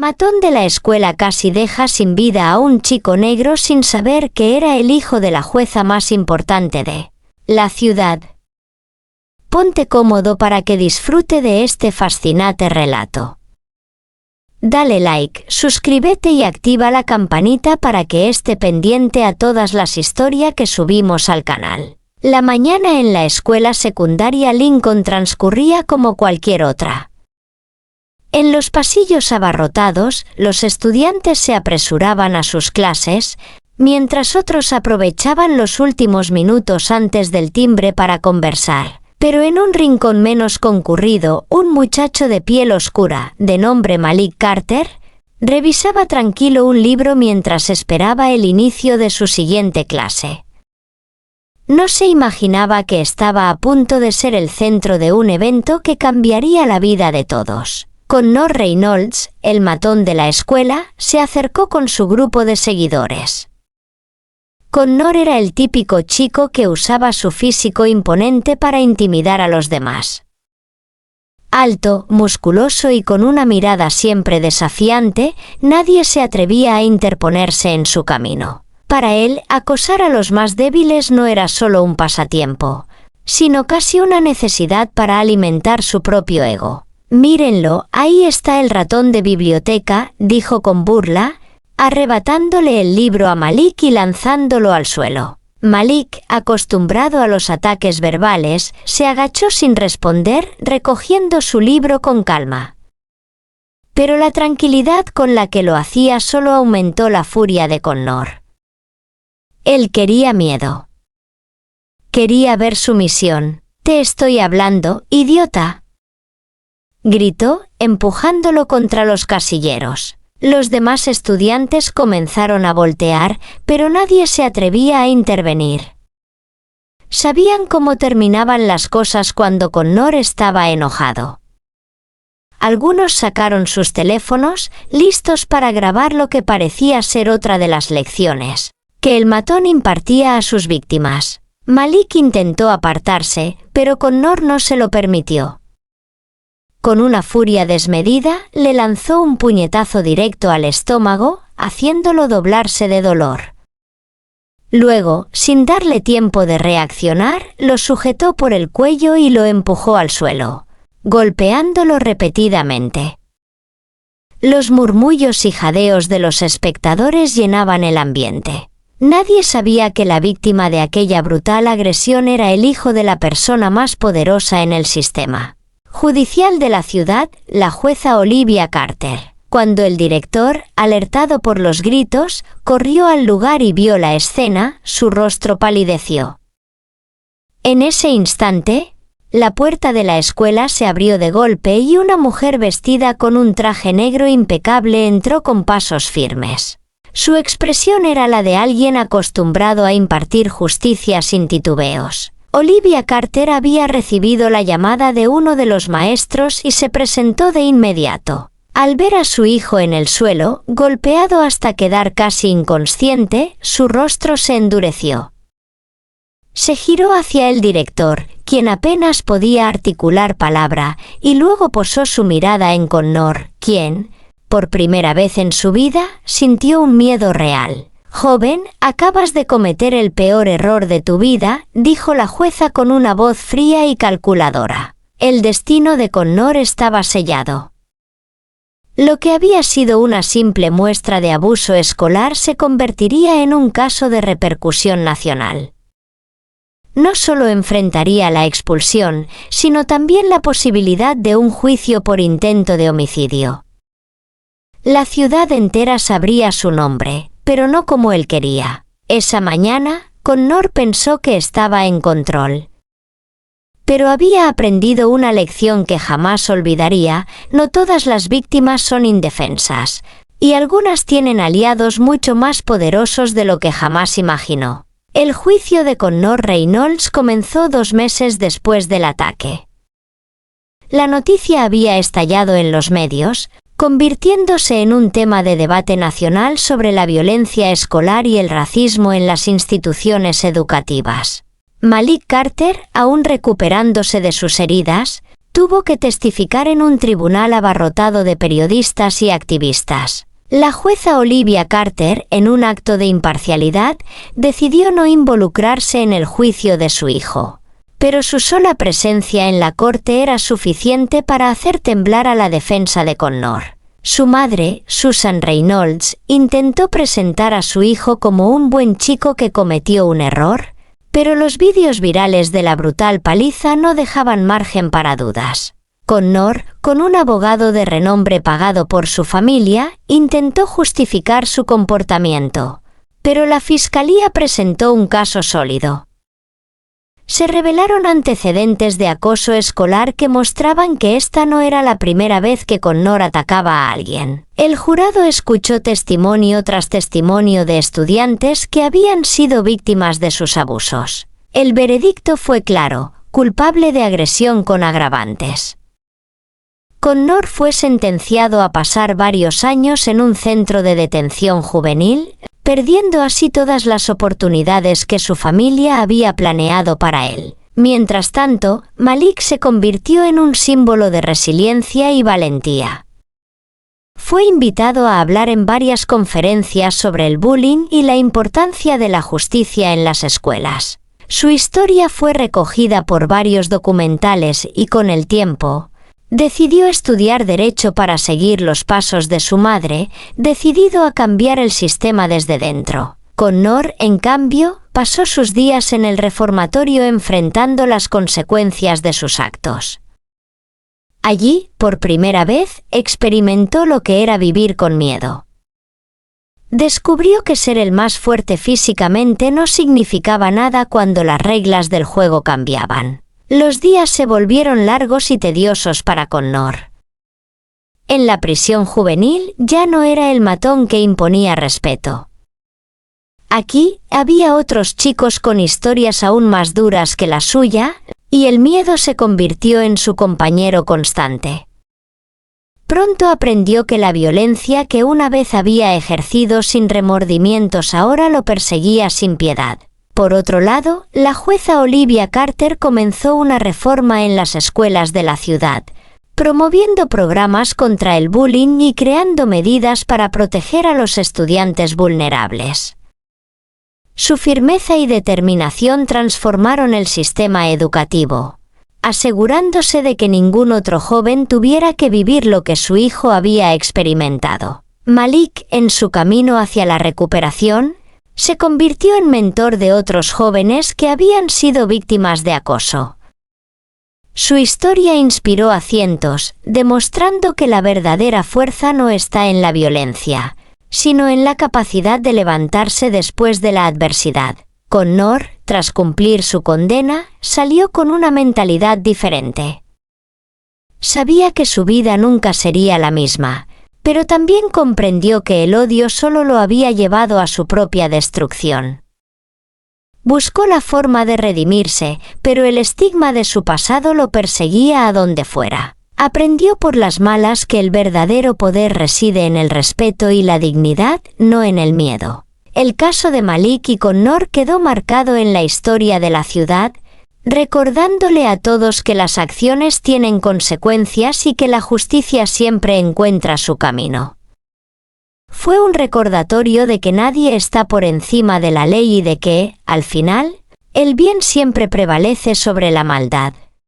Matón de la escuela casi deja sin vida a un chico negro sin saber que era el hijo de la jueza más importante de la ciudad. Ponte cómodo para que disfrute de este fascinante relato. Dale like, suscríbete y activa la campanita para que esté pendiente a todas las historias que subimos al canal. La mañana en la escuela secundaria Lincoln transcurría como cualquier otra. En los pasillos abarrotados, los estudiantes se apresuraban a sus clases, mientras otros aprovechaban los últimos minutos antes del timbre para conversar. Pero en un rincón menos concurrido, un muchacho de piel oscura, de nombre Malik Carter, revisaba tranquilo un libro mientras esperaba el inicio de su siguiente clase. No se imaginaba que estaba a punto de ser el centro de un evento que cambiaría la vida de todos. Connor Reynolds, el matón de la escuela, se acercó con su grupo de seguidores. Connor era el típico chico que usaba su físico imponente para intimidar a los demás. Alto, musculoso y con una mirada siempre desafiante, nadie se atrevía a interponerse en su camino. Para él, acosar a los más débiles no era solo un pasatiempo, sino casi una necesidad para alimentar su propio ego. «Mírenlo, ahí está el ratón de biblioteca», dijo con burla, arrebatándole el libro a Malik y lanzándolo al suelo. Malik, acostumbrado a los ataques verbales, se agachó sin responder, recogiendo su libro con calma. Pero la tranquilidad con la que lo hacía solo aumentó la furia de Connor. Él quería miedo. Quería ver su misión. «Te estoy hablando, idiota», gritó, empujándolo contra los casilleros. Los demás estudiantes comenzaron a voltear, pero nadie se atrevía a intervenir. Sabían cómo terminaban las cosas cuando Connor estaba enojado. Algunos sacaron sus teléfonos, listos para grabar lo que parecía ser otra de las lecciones que el matón impartía a sus víctimas. Malik intentó apartarse, pero Connor no se lo permitió. Con una furia desmedida, le lanzó un puñetazo directo al estómago, haciéndolo doblarse de dolor. Luego, sin darle tiempo de reaccionar, lo sujetó por el cuello y lo empujó al suelo, golpeándolo repetidamente. Los murmullos y jadeos de los espectadores llenaban el ambiente. Nadie sabía que la víctima de aquella brutal agresión era el hijo de la persona más poderosa en el sistema judicial de la ciudad, la jueza Olivia Carter. Cuando el director, alertado por los gritos, corrió al lugar y vio la escena, su rostro palideció. En ese instante, la puerta de la escuela se abrió de golpe y una mujer vestida con un traje negro impecable entró con pasos firmes. Su expresión era la de alguien acostumbrado a impartir justicia sin titubeos. Olivia Carter había recibido la llamada de uno de los maestros y se presentó de inmediato. Al ver a su hijo en el suelo, golpeado hasta quedar casi inconsciente, su rostro se endureció. Se giró hacia el director, quien apenas podía articular palabra, y luego posó su mirada en Connor, quien, por primera vez en su vida, sintió un miedo real. «Joven, acabas de cometer el peor error de tu vida», dijo la jueza con una voz fría y calculadora. El destino de Connor estaba sellado. Lo que había sido una simple muestra de abuso escolar se convertiría en un caso de repercusión nacional. No solo enfrentaría la expulsión, sino también la posibilidad de un juicio por intento de homicidio. La ciudad entera sabría su nombre, pero no como él quería. Esa mañana, Connor pensó que estaba en control. Pero había aprendido una lección que jamás olvidaría: no todas las víctimas son indefensas, y algunas tienen aliados mucho más poderosos de lo que jamás imaginó. El juicio de Connor Reynolds comenzó 2 meses después del ataque. La noticia había estallado en los medios, convirtiéndose en un tema de debate nacional sobre la violencia escolar y el racismo en las instituciones educativas. Malik Carter, aún recuperándose de sus heridas, tuvo que testificar en un tribunal abarrotado de periodistas y activistas. La jueza Olivia Carter, en un acto de imparcialidad, decidió no involucrarse en el juicio de su hijo. Pero su sola presencia en la corte era suficiente para hacer temblar a la defensa de Connor. Su madre, Susan Reynolds, intentó presentar a su hijo como un buen chico que cometió un error, pero los vídeos virales de la brutal paliza no dejaban margen para dudas. Connor, con un abogado de renombre pagado por su familia, intentó justificar su comportamiento, pero la fiscalía presentó un caso sólido. Se revelaron antecedentes de acoso escolar que mostraban que esta no era la primera vez que Connor atacaba a alguien. El jurado escuchó testimonio tras testimonio de estudiantes que habían sido víctimas de sus abusos. El veredicto fue claro: culpable de agresión con agravantes. Connor fue sentenciado a pasar varios años en un centro de detención juvenil, perdiendo así todas las oportunidades que su familia había planeado para él. Mientras tanto, Malik se convirtió en un símbolo de resiliencia y valentía. Fue invitado a hablar en varias conferencias sobre el bullying y la importancia de la justicia en las escuelas. Su historia fue recogida por varios documentales y, con el tiempo, decidió estudiar Derecho para seguir los pasos de su madre, decidido a cambiar el sistema desde dentro. Connor, en cambio, pasó sus días en el reformatorio enfrentando las consecuencias de sus actos. Allí, por primera vez, experimentó lo que era vivir con miedo. Descubrió que ser el más fuerte físicamente no significaba nada cuando las reglas del juego cambiaban. Los días se volvieron largos y tediosos para Connor. En la prisión juvenil ya no era el matón que imponía respeto. Aquí había otros chicos con historias aún más duras que la suya, y el miedo se convirtió en su compañero constante. Pronto aprendió que la violencia que una vez había ejercido sin remordimientos ahora lo perseguía sin piedad. Por otro lado, la jueza Olivia Carter comenzó una reforma en las escuelas de la ciudad, promoviendo programas contra el bullying y creando medidas para proteger a los estudiantes vulnerables. Su firmeza y determinación transformaron el sistema educativo, asegurándose de que ningún otro joven tuviera que vivir lo que su hijo había experimentado. Malik, en su camino hacia la recuperación, se convirtió en mentor de otros jóvenes que habían sido víctimas de acoso. Su historia inspiró a cientos, demostrando que la verdadera fuerza no está en la violencia, sino en la capacidad de levantarse después de la adversidad. Connor, tras cumplir su condena, salió con una mentalidad diferente. Sabía que su vida nunca sería la misma, pero también comprendió que el odio solo lo había llevado a su propia destrucción. Buscó la forma de redimirse, pero el estigma de su pasado lo perseguía a donde fuera. Aprendió por las malas que el verdadero poder reside en el respeto y la dignidad, no en el miedo. El caso de Malik y Connor quedó marcado en la historia de la ciudad, recordándole a todos que las acciones tienen consecuencias y que la justicia siempre encuentra su camino. Fue un recordatorio de que nadie está por encima de la ley y de que, al final, el bien siempre prevalece sobre la maldad.